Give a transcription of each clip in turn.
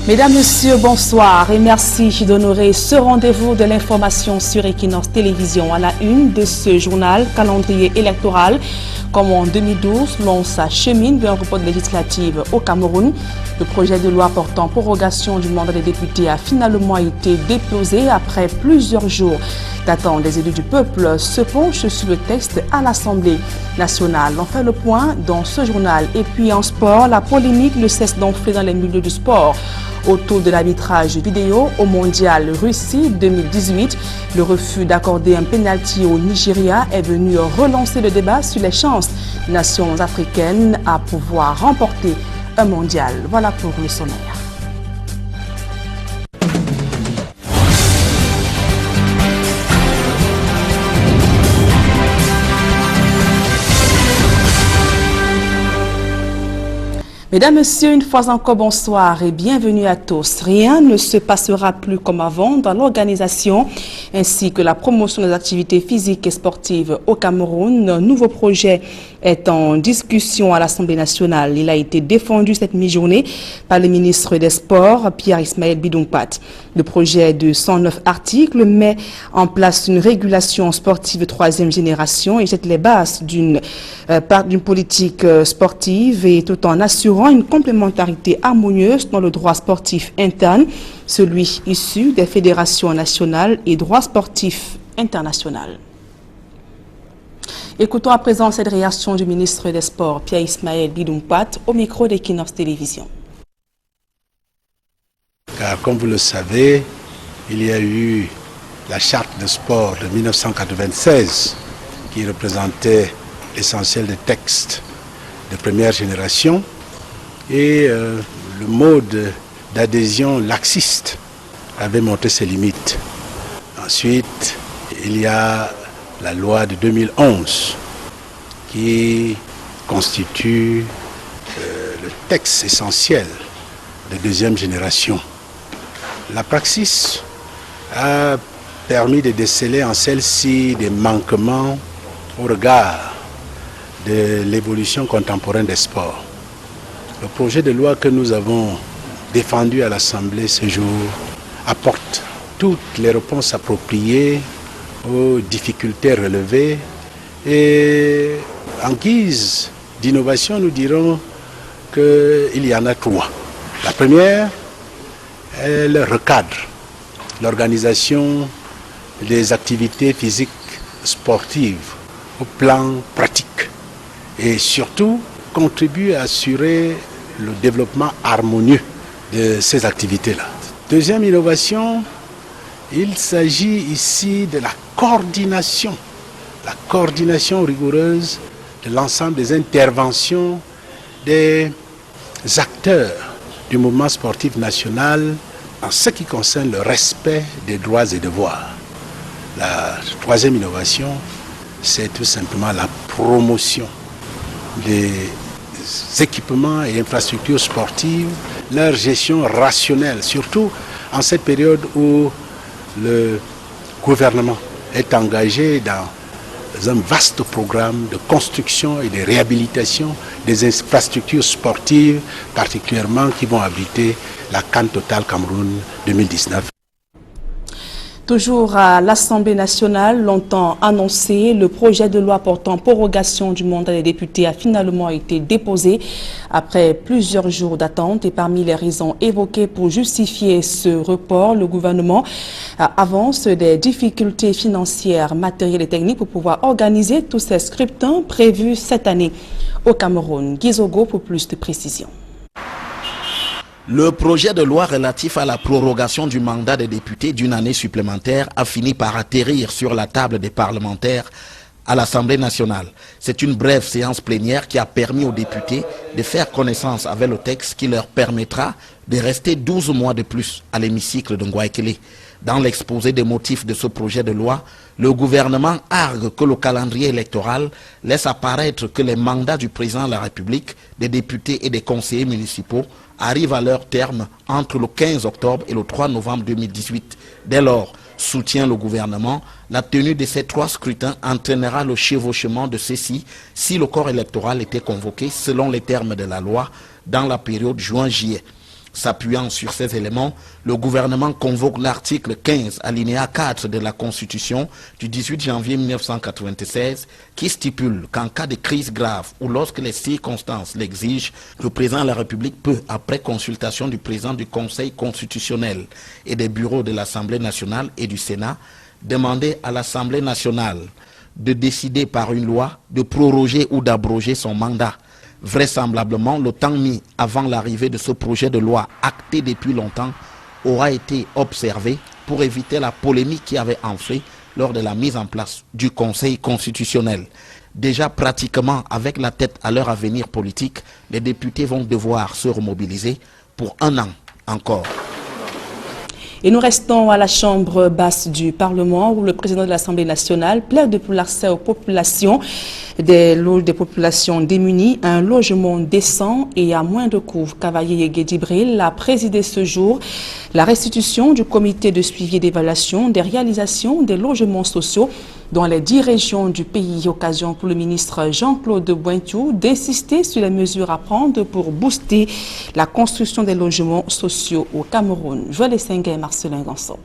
Mesdames, Messieurs, bonsoir et merci d'honorer ce rendez-vous de l'information sur Equinox Télévision à la une de ce journal calendrier électoral. Comme en 2012, l'on s'achemine vers un report législative au Cameroun. Le projet de loi portant prorogation du mandat des députés a finalement été déposé après plusieurs jours d'attente. Les élus du peuple se penchent sur le texte à l'Assemblée nationale. On fait le point dans ce journal. Et puis en sport, la polémique ne cesse d'enfler dans les milieux du sport. Autour de l'arbitrage vidéo au mondial Russie 2018, le refus d'accorder un pénalty au Nigeria est venu relancer le débat sur les chances des nations africaines à pouvoir remporter un mondial. Voilà pour le sommaire. Mesdames, Messieurs, une fois encore, bonsoir et bienvenue à tous. Rien ne se passera plus comme avant dans l'organisation ainsi que la promotion des activités physiques et sportives au Cameroun. Un nouveau projet est en discussion à l'Assemblée nationale. Il a été défendu cette mi-journée par le ministre des Sports, Pierre-Ismaël Bidongpat. Le projet de 109 articles met en place une régulation sportive de troisième génération et jette les bases d'une politique sportive et tout en assurant une complémentarité harmonieuse dans le droit sportif interne, celui issu des fédérations nationales et droit sportif international. Écoutons à présent cette réaction du ministre des Sports, Pierre-Ismaël Bidongpat, au micro d'Equinox Télévision. Car comme vous le savez, il y a eu la charte de sport de 1996 qui représentait l'essentiel des textes de première génération et le mode d'adhésion laxiste avait montré ses limites. Ensuite, il y a la loi de 2011 qui constitue le texte essentiel de deuxième génération. La praxis a permis de déceler en celle-ci des manquements au regard de l'évolution contemporaine des sports. Le projet de loi que nous avons défendu à l'Assemblée ce jour apporte toutes les réponses appropriées aux difficultés relevées et en guise d'innovation, nous dirons qu'il y en a trois. La première, elle recadre l'organisation des activités physiques sportives au plan pratique et surtout contribue à assurer le développement harmonieux de ces activités-là. Deuxième innovation, il s'agit ici de la coordination rigoureuse de l'ensemble des interventions des acteurs du mouvement sportif national en ce qui concerne le respect des droits et devoirs. La troisième innovation, c'est tout simplement la promotion des équipements et infrastructures sportives, leur gestion rationnelle, surtout en cette période où le gouvernement est engagé dans un vaste programme de construction et de réhabilitation des infrastructures sportives, particulièrement qui vont abriter la CAN Total Cameroun 2019. Toujours à l'Assemblée nationale, longtemps annoncé, le projet de loi portant prorogation du mandat des députés a finalement été déposé après plusieurs jours d'attente. Et parmi les raisons évoquées pour justifier ce report, le gouvernement avance des difficultés financières, matérielles et techniques pour pouvoir organiser tous ces scrutins prévus cette année au Cameroun. Gizogo pour plus de précisions. Le projet de loi relatif à la prorogation du mandat des députés d'une année supplémentaire a fini par atterrir sur la table des parlementaires à l'Assemblée nationale. C'est une brève séance plénière qui a permis aux députés de faire connaissance avec le texte qui leur permettra de rester 12 mois de plus à l'hémicycle de Ngouaikele. Dans l'exposé des motifs de ce projet de loi, le gouvernement argue que le calendrier électoral laisse apparaître que les mandats du président de la République, des députés et des conseillers municipaux arrivent à leur terme entre le 15 octobre et le 3 novembre 2018. Dès lors, soutient le gouvernement, la tenue de ces trois scrutins entraînera le chevauchement de ceux-ci si le corps électoral était convoqué selon les termes de la loi dans la période juin-juillet. S'appuyant sur ces éléments, le gouvernement convoque l'article 15, alinéa 4 de la Constitution du 18 janvier 1996 qui stipule qu'en cas de crise grave ou lorsque les circonstances l'exigent, le président de la République peut, après consultation du président du Conseil constitutionnel et des bureaux de l'Assemblée nationale et du Sénat, demander à l'Assemblée nationale de décider par une loi de proroger ou d'abroger son mandat. Vraisemblablement, le temps mis avant l'arrivée de ce projet de loi acté depuis longtemps aura été observé pour éviter la polémique qui avait enflé lors de la mise en place du Conseil constitutionnel. Déjà pratiquement avec la tête à leur avenir politique, les députés vont devoir se remobiliser pour un an encore. Et nous restons à la chambre basse du Parlement où le président de l'Assemblée nationale plaide pour l'accès aux populations, des populations démunies, à un logement décent et à moindre coût. Cavalier Yegedibril a présidé ce jour la restitution du comité de suivi et d'évaluation des réalisations des logements sociaux dans les 10 régions du pays. Occasion pour le ministre Jean-Claude Bointou d'insister sur les mesures à prendre pour booster la construction des logements sociaux au Cameroun. Joël Essenga et Marcelin Gansop.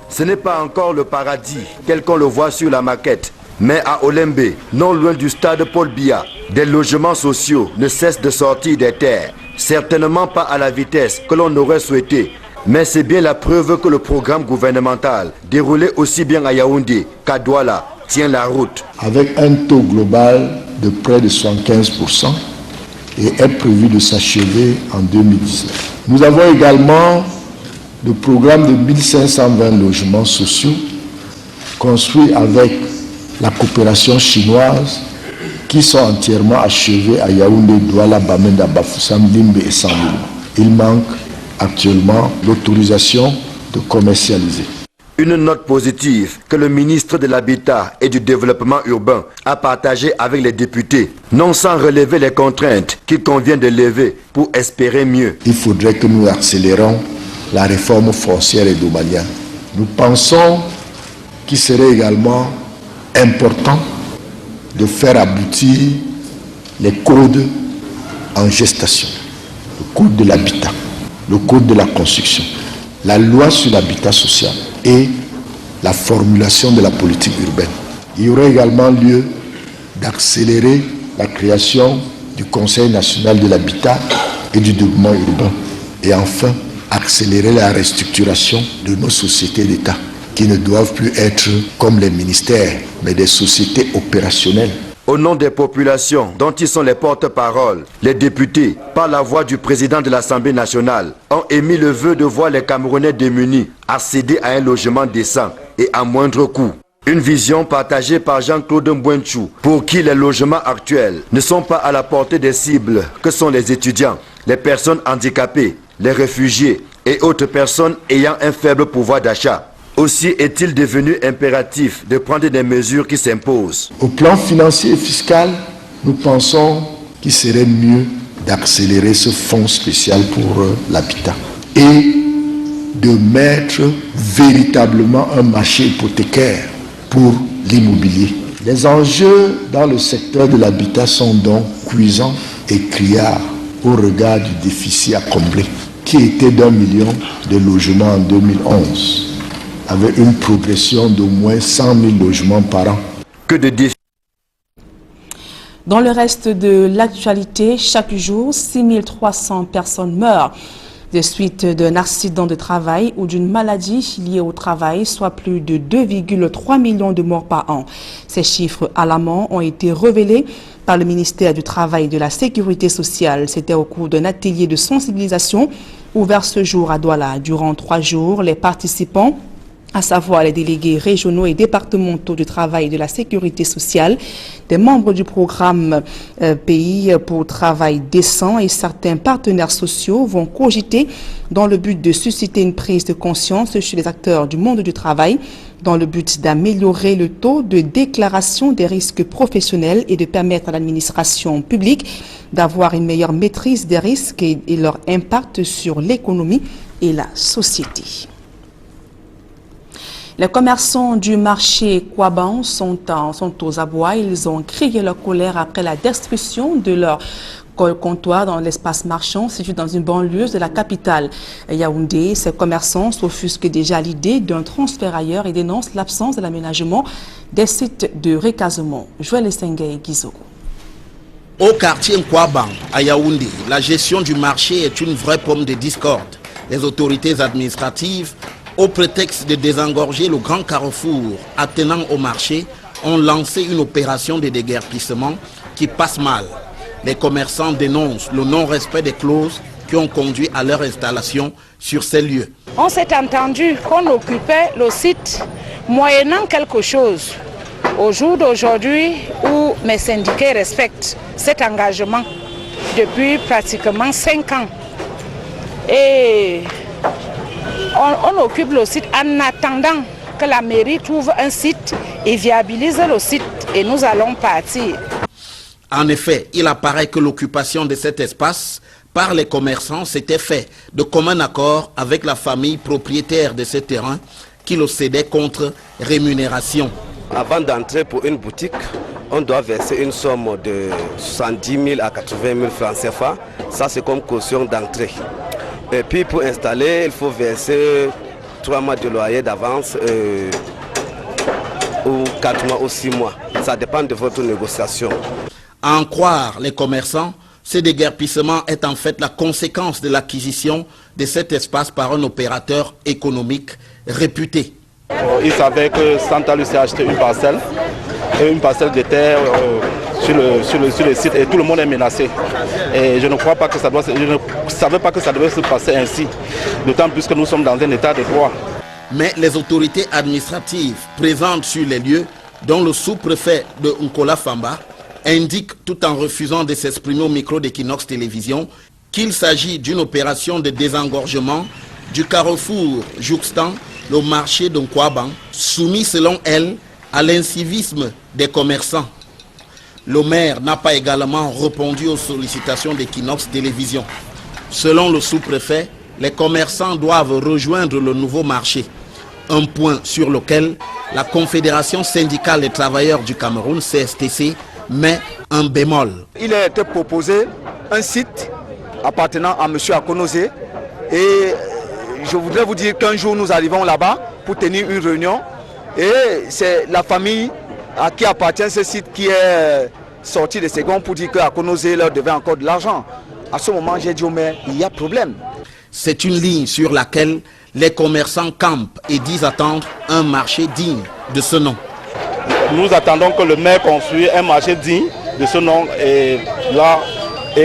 Ce n'est pas encore le paradis tel qu'on le voit sur la maquette. Mais à Olembe, non loin du stade Paul Biya, des logements sociaux ne cessent de sortir des terres. Certainement pas à la vitesse que l'on aurait souhaité. Mais c'est bien la preuve que le programme gouvernemental, déroulé aussi bien à Yaoundé qu'à Douala, tient la route. Avec un taux global de près de 75% et est prévu de s'achever en 2019. Nous avons également le programme de 1520 logements sociaux construits avec la coopération chinoise qui sont entièrement achevés à Yaoundé, Douala, Bamenda, Bafoussam, Limbe et Sangoulou. Il manque actuellement l'autorisation de commercialiser. Une note positive que le ministre de l'Habitat et du Développement urbain a partagée avec les députés, non sans relever les contraintes qu'il convient de lever pour espérer mieux. Il faudrait que nous accélérons la réforme foncière et domaniale. Nous pensons qu'il serait également important de faire aboutir les codes en gestation, le code de l'habitat, le code de la construction, la loi sur l'habitat social et la formulation de la politique urbaine. Il y aurait également lieu d'accélérer la création du Conseil national de l'habitat et du développement urbain. Et enfin, accélérer la restructuration de nos sociétés d'État, qui ne doivent plus être comme les ministères, mais des sociétés opérationnelles. Au nom des populations dont ils sont les porte-parole, les députés, par la voix du président de l'Assemblée nationale, ont émis le vœu de voir les Camerounais démunis accéder à un logement décent et à moindre coût. Une vision partagée par Jean-Claude Mbouenchou, pour qui les logements actuels ne sont pas à la portée des cibles que sont les étudiants, les personnes handicapées, les réfugiés et autres personnes ayant un faible pouvoir d'achat. Aussi est-il devenu impératif de prendre des mesures qui s'imposent. Au plan financier et fiscal, nous pensons qu'il serait mieux d'accélérer ce fonds spécial pour l'habitat et de mettre véritablement un marché hypothécaire pour l'immobilier. Les enjeux dans le secteur de l'habitat sont donc cuisants et criards au regard du déficit à combler, qui était d'1 million de logements en 2011. Avec une progression d'au moins 100 000 logements par an. Que de défis. Dans le reste de l'actualité, chaque jour, 6300 personnes meurent de suite d'un accident de travail ou d'une maladie liée au travail, soit plus de 2,3 millions de morts par an. Ces chiffres alarmants ont été révélés par le ministère du Travail et de la Sécurité sociale. C'était au cours d'un atelier de sensibilisation ouvert ce jour à Douala. Durant 3 jours, les participants, à savoir les délégués régionaux et départementaux du travail et de la sécurité sociale, des membres du programme Pays pour travail décent et certains partenaires sociaux vont cogiter dans le but de susciter une prise de conscience chez les acteurs du monde du travail, dans le but d'améliorer le taux de déclaration des risques professionnels et de permettre à l'administration publique d'avoir une meilleure maîtrise des risques et leur impact sur l'économie et la société. Les commerçants du marché Kouaban sont aux abois. Ils ont crié leur colère après la destruction de leur comptoir dans l'espace marchand situé dans une banlieue de la capitale. Yaoundé, ces commerçants s'offusquent déjà à l'idée d'un transfert ailleurs et dénoncent l'absence de l'aménagement des sites de recasement. Joël Essengue et Guizoro. Au quartier Nkwabang, à Yaoundé, la gestion du marché est une vraie pomme de discorde. Les autorités administratives, au prétexte de désengorger le grand carrefour attenant au marché, ont lancé une opération de déguerpissement qui passe mal. Les commerçants dénoncent le non-respect des clauses qui ont conduit à leur installation sur ces lieux. On s'est entendu qu'on occupait le site moyennant quelque chose. Au jour d'aujourd'hui où mes syndiqués respectent cet engagement depuis pratiquement 5 ans. Et on occupe le site en attendant que la mairie trouve un site et viabilise le site et nous allons partir. En effet, il apparaît que l'occupation de cet espace par les commerçants s'était fait de commun accord avec la famille propriétaire de ce terrain qui le cédait contre rémunération. Avant d'entrer pour une boutique, on doit verser une somme de 70 000 à 80 000 francs CFA. Ça, c'est comme caution d'entrée. Et puis pour installer, il faut verser 3 mois de loyer d'avance ou 4 mois ou 6 mois. Ça dépend de votre négociation. À en croire les commerçants, ce déguerpissement est en fait la conséquence de l'acquisition de cet espace par un opérateur économique réputé. Il savait que Santalus s'est acheté une parcelle de terre sur le site et tout le monde est menacé. Et je ne crois pas que je ne savais pas que ça devait se passer ainsi, d'autant plus que nous sommes dans un état de droit. Mais les autorités administratives présentes sur les lieux, dont le sous-préfet de Nkola Famba, indique tout en refusant de s'exprimer au micro d'Equinox Télévision qu'il s'agit d'une opération de désengorgement du carrefour jouxtant le marché de Nkwabang, soumis selon elle à l'incivisme des commerçants. Le maire n'a pas également répondu aux sollicitations d'Equinox Télévision. Selon le sous-préfet, les commerçants doivent rejoindre le nouveau marché, un point sur lequel la Confédération syndicale des travailleurs du Cameroun, CSTC, met un bémol. Il a été proposé un site appartenant à M. Akonose et je voudrais vous dire qu'un jour nous arrivons là-bas pour tenir une réunion et c'est la famille à qui appartient ce site qui est sorti de second pour dire qu'Akonose leur devait encore de l'argent. À ce moment, j'ai dit au maire, il y a problème. C'est une ligne sur laquelle les commerçants campent et disent attendre un marché digne de ce nom. Nous attendons que le maire construise un marché digne de ce nom et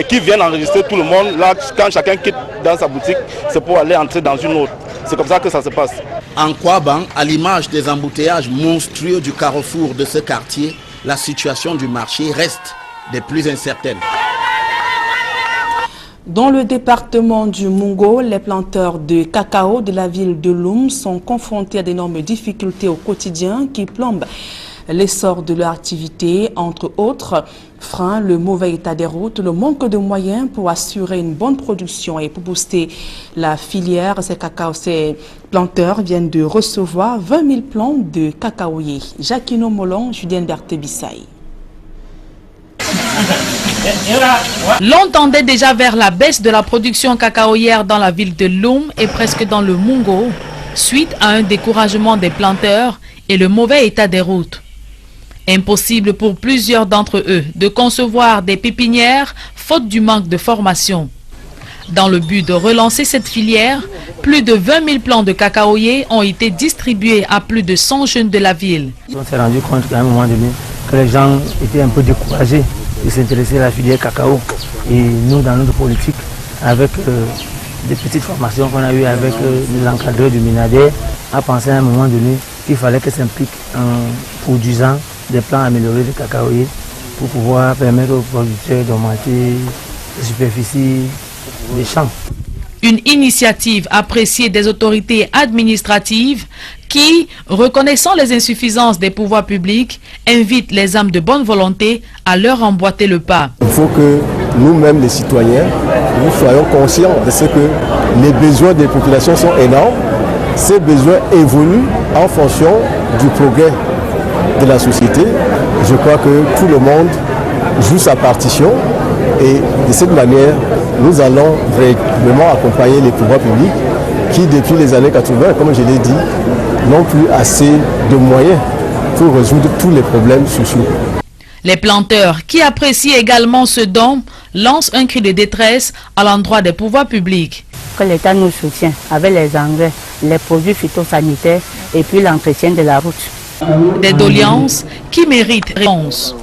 qui vienne enregistrer tout le monde. Là, quand chacun quitte dans sa boutique, c'est pour aller entrer dans une autre. C'est comme ça que ça se passe. En Nkwabang, à l'image des embouteillages monstrueux du carrefour de ce quartier, la situation du marché reste des plus incertaines. Dans le département du Mungo, les planteurs de cacao de la ville de Loum sont confrontés à d'énormes difficultés au quotidien qui plombent l'essor de leur activité, entre autres freins, le mauvais état des routes, le manque de moyens pour assurer une bonne production et pour booster la filière. Ces planteurs viennent de recevoir 20 000 plants de cacaoyers. Jacquino Molon, Julien Berthe-Bissaï. L'on tendait déjà vers la baisse de la production cacaoyère dans la ville de Loum et presque dans le Mungo, suite à un découragement des planteurs et le mauvais état des routes. Impossible pour plusieurs d'entre eux de concevoir des pépinières faute du manque de formation. Dans le but de relancer cette filière, plus de 20 000 plants de cacaoyers ont été distribués à plus de 100 jeunes de la ville. On s'est rendu compte qu'à un moment donné, que les gens étaient un peu découragés de s'intéresser à la filière cacao. Et nous, dans notre politique, avec des petites formations qu'on a eues avec l'encadreur du Minader, a pensé à un moment donné qu'il fallait que s'implique en produisant des plants améliorés de cacaoyers pour pouvoir permettre aux producteurs d'augmenter la superficie des champs. Une initiative appréciée des autorités administratives qui, reconnaissant les insuffisances des pouvoirs publics, invite les âmes de bonne volonté à leur emboîter le pas. Il faut que nous-mêmes, les citoyens, nous soyons conscients de ce que les besoins des populations sont énormes. Ces besoins évoluent en fonction du progrès de la société. Je crois que tout le monde joue sa partition Et de cette manière, nous allons vraiment accompagner les pouvoirs publics qui, depuis les années 80, comme je l'ai dit, n'ont plus assez de moyens pour résoudre tous les problèmes sociaux. Les planteurs, qui apprécient également ce don, lancent un cri de détresse à l'endroit des pouvoirs publics. Que l'État nous soutient avec les engrais, les produits phytosanitaires et puis l'entretien de la route. Des doléances qui méritent réponse.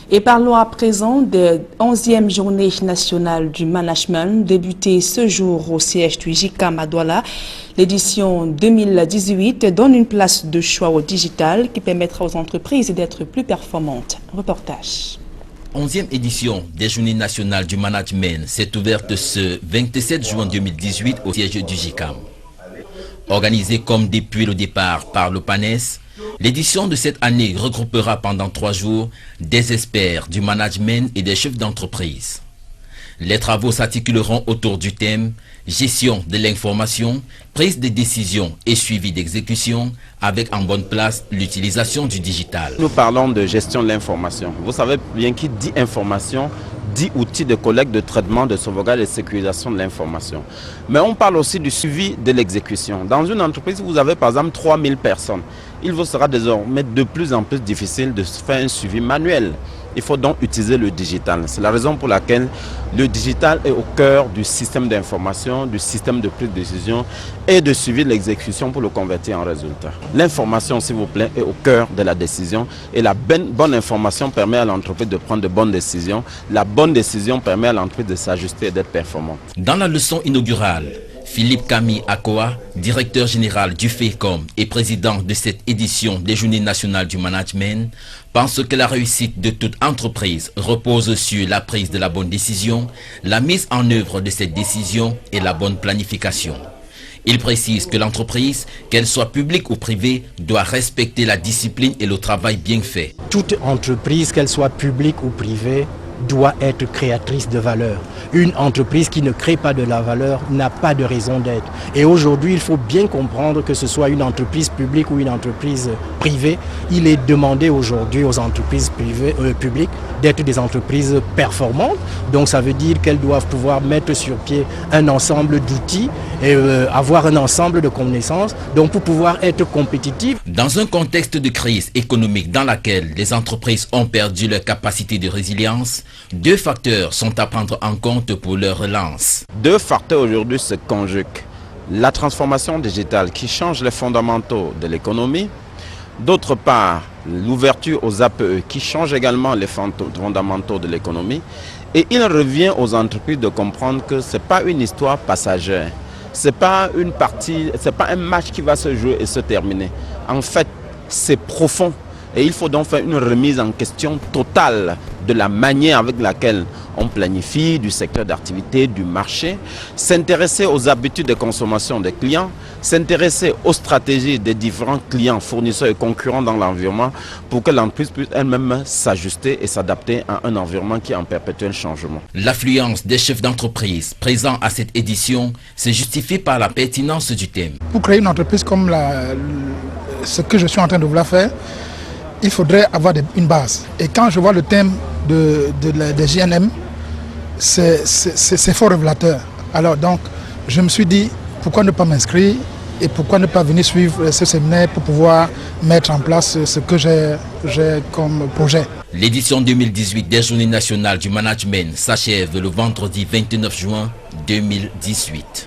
Et parlons à présent des 11e journée nationale du management, débutée ce jour au siège du JICAM à Douala. L'édition 2018 donne une place de choix au digital qui permettra aux entreprises d'être plus performantes. Reportage. 11e édition des Journées nationales du management s'est ouverte ce 27 juin 2018 au siège du JICAM. Organisée comme depuis le départ par le PANES, l'édition de cette année regroupera pendant 3 jours des experts du management et des chefs d'entreprise. Les travaux s'articuleront autour du thème « Gestion de l'information, prise de décision et suivi d'exécution avec en bonne place l'utilisation du digital ». Nous parlons de gestion de l'information. Vous savez bien qui dit information, dit outils de collecte, de traitement, de sauvegarde et de sécurisation de l'information. Mais on parle aussi du suivi de l'exécution. Dans une entreprise, vous avez par exemple 3000 personnes. Il vous sera désormais de plus en plus difficile de faire un suivi manuel. Il faut donc utiliser le digital. C'est la raison pour laquelle le digital est au cœur du système d'information, du système de prise de décision et de suivi de l'exécution pour le convertir en résultat. L'information, s'il vous plaît, est au cœur de la décision et la bonne information permet à l'entreprise de prendre de bonnes décisions. La bonne décision permet à l'entreprise de s'ajuster et d'être performante. Dans la leçon inaugurale, Philippe Camille Akoa, directeur général du FECOM et président de cette édition des Journées nationales du management, pense que la réussite de toute entreprise repose sur la prise de la bonne décision, la mise en œuvre de cette décision et la bonne planification. Il précise que l'entreprise, qu'elle soit publique ou privée, doit respecter la discipline et le travail bien fait. Toute entreprise, qu'elle soit publique ou privée, doit être créatrice de valeur. Une entreprise qui ne crée pas de la valeur n'a pas de raison d'être. Et aujourd'hui, il faut bien comprendre que ce soit une entreprise publique ou une entreprise privée, il est demandé aujourd'hui aux entreprises publiques d'être des entreprises performantes. Donc ça veut dire qu'elles doivent pouvoir mettre sur pied un ensemble d'outils et avoir un ensemble de connaissances donc pour pouvoir être compétitives. Dans un contexte de crise économique dans laquelle les entreprises ont perdu leur capacité de résilience, 2 facteurs sont à prendre en compte pour leur relance. 2 facteurs aujourd'hui se conjuguent. La transformation digitale qui change les fondamentaux de l'économie. D'autre part, l'ouverture aux APE qui change également les fondamentaux de l'économie. Et il revient aux entreprises de comprendre que ce n'est pas une histoire passagère. Ce n'est pas une partie, c'est pas un match qui va se jouer et se terminer. En fait, c'est profond. Et il faut donc faire une remise en question totale de la manière avec laquelle on planifie du secteur d'activité, du marché, s'intéresser aux habitudes de consommation des clients, s'intéresser aux stratégies des différents clients, fournisseurs et concurrents dans l'environnement pour que l'entreprise puisse elle-même s'ajuster et s'adapter à un environnement qui est en perpétuel changement. L'affluence des chefs d'entreprise présents à cette édition se justifie par la pertinence du thème. Pour créer une entreprise comme ce que je suis en train de vouloir faire, il faudrait avoir une base. Et quand je vois le thème des JNM, c'est fort révélateur. Alors donc, je me suis dit, pourquoi ne pas m'inscrire et pourquoi ne pas venir suivre ce séminaire pour pouvoir mettre en place ce que j'ai comme projet. L'édition 2018 des Journées nationales du management s'achève le vendredi 29 juin 2018.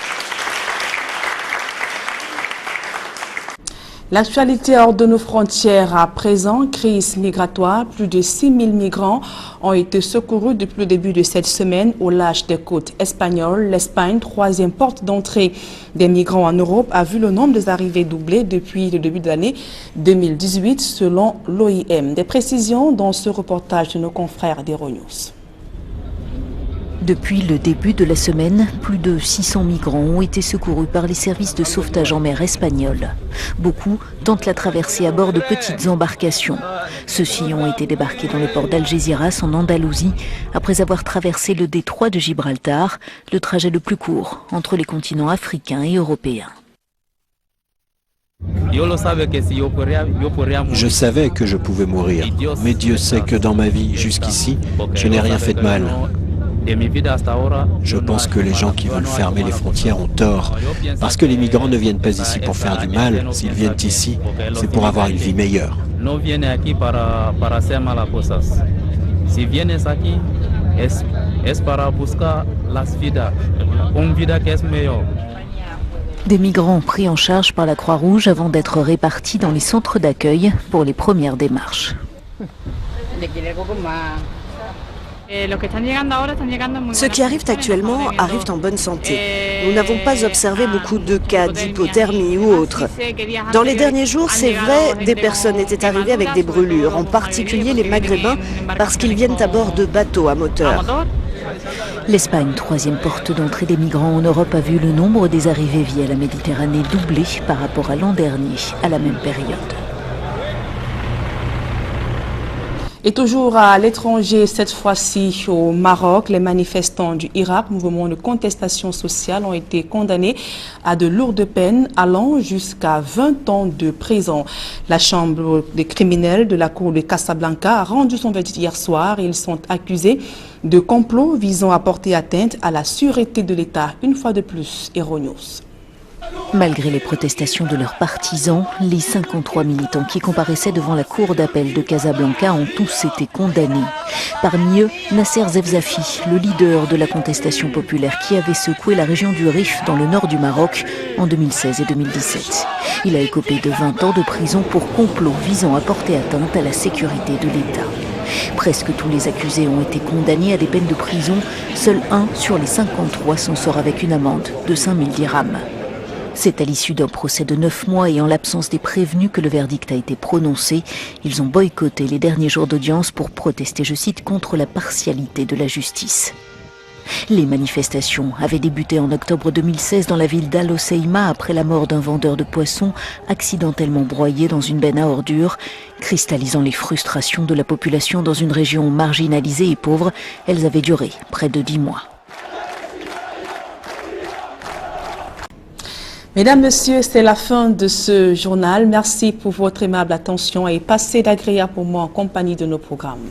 L'actualité hors de nos frontières à présent, crise migratoire. Plus de 6 000 migrants ont été secourus depuis le début de cette semaine au large des côtes espagnoles. L'Espagne, 3e porte d'entrée des migrants en Europe, a vu le nombre des arrivées doubler depuis le début de l'année 2018 selon l'OIM. Des précisions dans ce reportage de nos confrères d'Euronews. Depuis le début de la semaine, plus de 600 migrants ont été secourus par les services de sauvetage en mer espagnols. Beaucoup tentent la traversée à bord de petites embarcations. Ceux-ci ont été débarqués dans le port d'Algeciras en Andalousie après avoir traversé le détroit de Gibraltar, le trajet le plus court entre les continents africains et européens. Je savais que je pouvais mourir, mais Dieu sait que dans ma vie, jusqu'ici, je n'ai rien fait de mal. Je pense que les gens qui veulent fermer les frontières ont tort, parce que les migrants ne viennent pas ici pour faire du mal. S'ils viennent ici, c'est pour avoir une vie meilleure. Des migrants pris en charge par la Croix-Rouge avant d'être répartis dans les centres d'accueil pour les premières démarches. Ceux qui arrivent actuellement arrivent en bonne santé. Nous n'avons pas observé beaucoup de cas d'hypothermie ou autres. Dans les derniers jours, c'est vrai, des personnes étaient arrivées avec des brûlures, en particulier les Maghrébins, parce qu'ils viennent à bord de bateaux à moteur. L'Espagne, troisième porte d'entrée des migrants en Europe, a vu le nombre des arrivées via la Méditerranée doubler par rapport à l'an dernier, à la même période. Et toujours à l'étranger, cette fois-ci au Maroc, les manifestants du Irak, mouvement de contestation sociale, ont été condamnés à de lourdes peines allant jusqu'à 20 ans de prison. La chambre des criminels de la cour de Casablanca a rendu son verdict hier soir. Ils sont accusés de complot visant à porter atteinte à la sûreté de l'État, une fois de plus, erroneous. Malgré les protestations de leurs partisans, les 53 militants qui comparaissaient devant la cour d'appel de Casablanca ont tous été condamnés. Parmi eux, Nasser Zefzafi, le leader de la contestation populaire qui avait secoué la région du Rif dans le nord du Maroc en 2016 et 2017. Il a écopé de 20 ans de prison pour complot visant à porter atteinte à la sécurité de l'État. Presque tous les accusés ont été condamnés à des peines de prison. Seul un sur les 53 s'en sort avec une amende de 5000 dirhams. C'est à l'issue d'un procès de 9 mois et en l'absence des prévenus que le verdict a été prononcé. Ils ont boycotté les derniers jours d'audience pour protester, je cite, contre la partialité de la justice. Les manifestations avaient débuté en octobre 2016 dans la ville d'Al Hoceima après la mort d'un vendeur de poissons accidentellement broyé dans une benne à ordures. Cristallisant les frustrations de la population dans une région marginalisée et pauvre, elles avaient duré près de 10 mois. Mesdames, Messieurs, c'est la fin de ce journal. Merci pour votre aimable attention et passez d'agréables moments en compagnie de nos programmes.